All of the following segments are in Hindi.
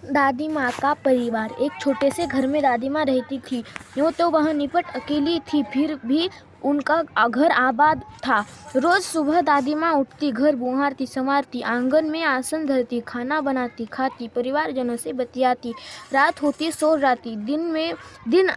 दादी माँ का परिवार। एक छोटे से घर में दादी माँ रहती थी। यूँ तो वह निपट अकेली थी, फिर भी उनका घर आबाद था। रोज सुबह दादी माँ उठती, घर बुहारती, संवारती, आंगन में आसन धरती, खाना बनाती, खाती, परिवारजनों से बतियाती। रात होती सो जाती। दिन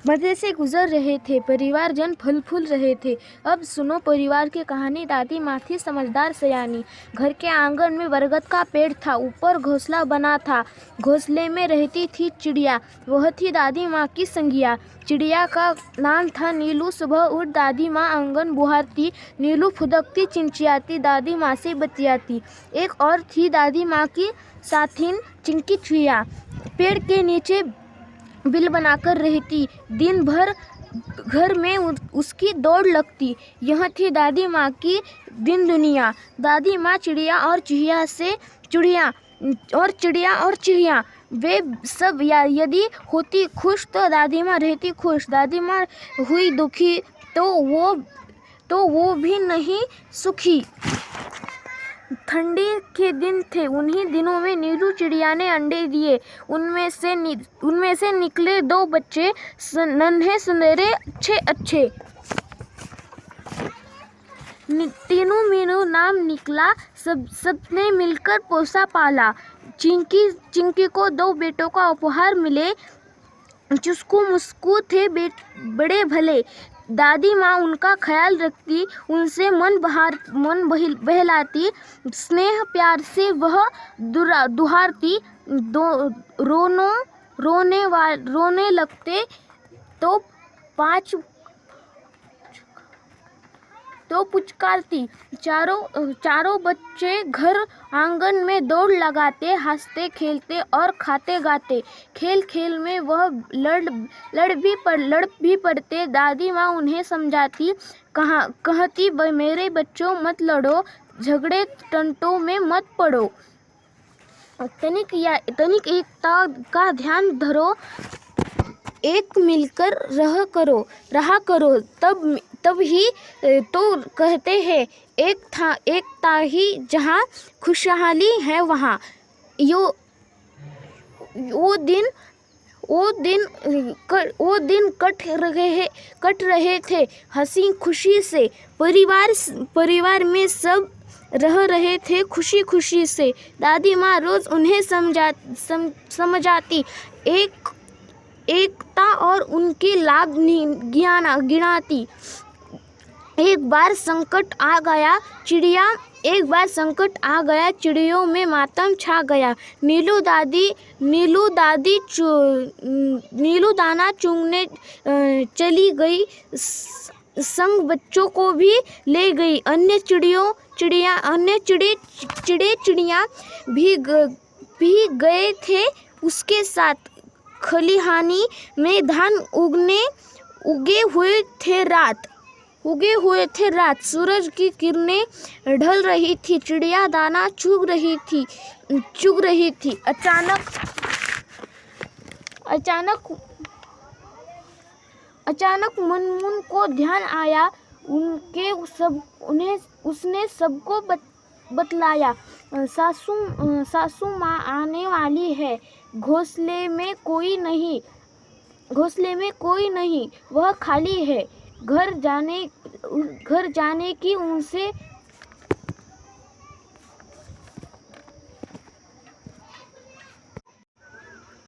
मजे से गुजर रहे थे, परिवारजन फल फूल रहे थे। अब सुनो परिवार की कहानी। दादी माँ थी समझदार सयानी। घर के आंगन में बरगद का पेड़ था, ऊपर घोंसला बना था। घोंसले में रहती थी चिड़िया, वह थी दादी माँ की संगिया। चिड़िया का नाम था नीलू। सुबह उठ दादी माँ आंगन बुहारती, नीलू फुदकती, चिंचियाती, दादी माँ से बतियाती। एक और थी दादी माँ की साथिन, चिंकी चुहिया। पेड़ के नीचे बिल बनाकर रहती, दिन भर घर में उसकी दौड़ लगती। यह थी दादी माँ की दिन दुनिया। दादी माँ चिड़िया और चिड़िया वे सब यदि होती खुश तो दादी माँ रहती खुश। दादी माँ हुई दुखी तो वो भी नहीं सुखी। ठंडी के दिन थे। उन्हीं दिनों में नीलू चिड़िया ने अंडे दिए। उनमें से निकले 2 बच्चे, नन्हे सुनहरे अच्छे। तीनों मीनू नाम निकला। सबने मिलकर पोसा पाला। चिंकी को 2 बेटों का उपहार मिले। चुस्कू मुस्कू थे बड़े भले। दादी माँ उनका ख्याल रखती, उनसे मन बहलाती, स्नेह प्यार से वह दुहारती। रोने लगते तो पुचकारती। चारों बच्चे घर आंगन में दौड़ लगाते, हंसते खेलते और खाते गाते। खेल खेल में वह लड़ भी पड़ते। दादी माँ उन्हें समझाती, कहती मेरे बच्चों मत लड़ो, झगड़े टंटों में मत पड़ो, तनिक एकता का ध्यान धरो, एक मिलकर रहा करो, तब ही तो कहते हैं एकता ही जहाँ खुशहाली है वहाँ। वो दिन कट रहे थे हंसी खुशी से। परिवार में सब रह रहे थे खुशी खुशी से। दादी माँ रोज उन्हें समझाती, एकता और उनके लाभ गिनाती। एक बार संकट आ गया, चिड़ियों में मातम छा गया। नीलू दाना चुगने चली गई, संग बच्चों को भी ले गई। अन्य चिड़िया भी गए थे उसके साथ। खलिहानी में धान उगे हुए थे रात। सूरज की किरणें ढल रही थी, चिड़िया दाना चुग रही थी। अचानक मनमुन को ध्यान आया। उसने सबको बतलाया, सासू माँ आने वाली है। घोंसले में कोई नहीं, वह खाली है। घर जाने की उनसे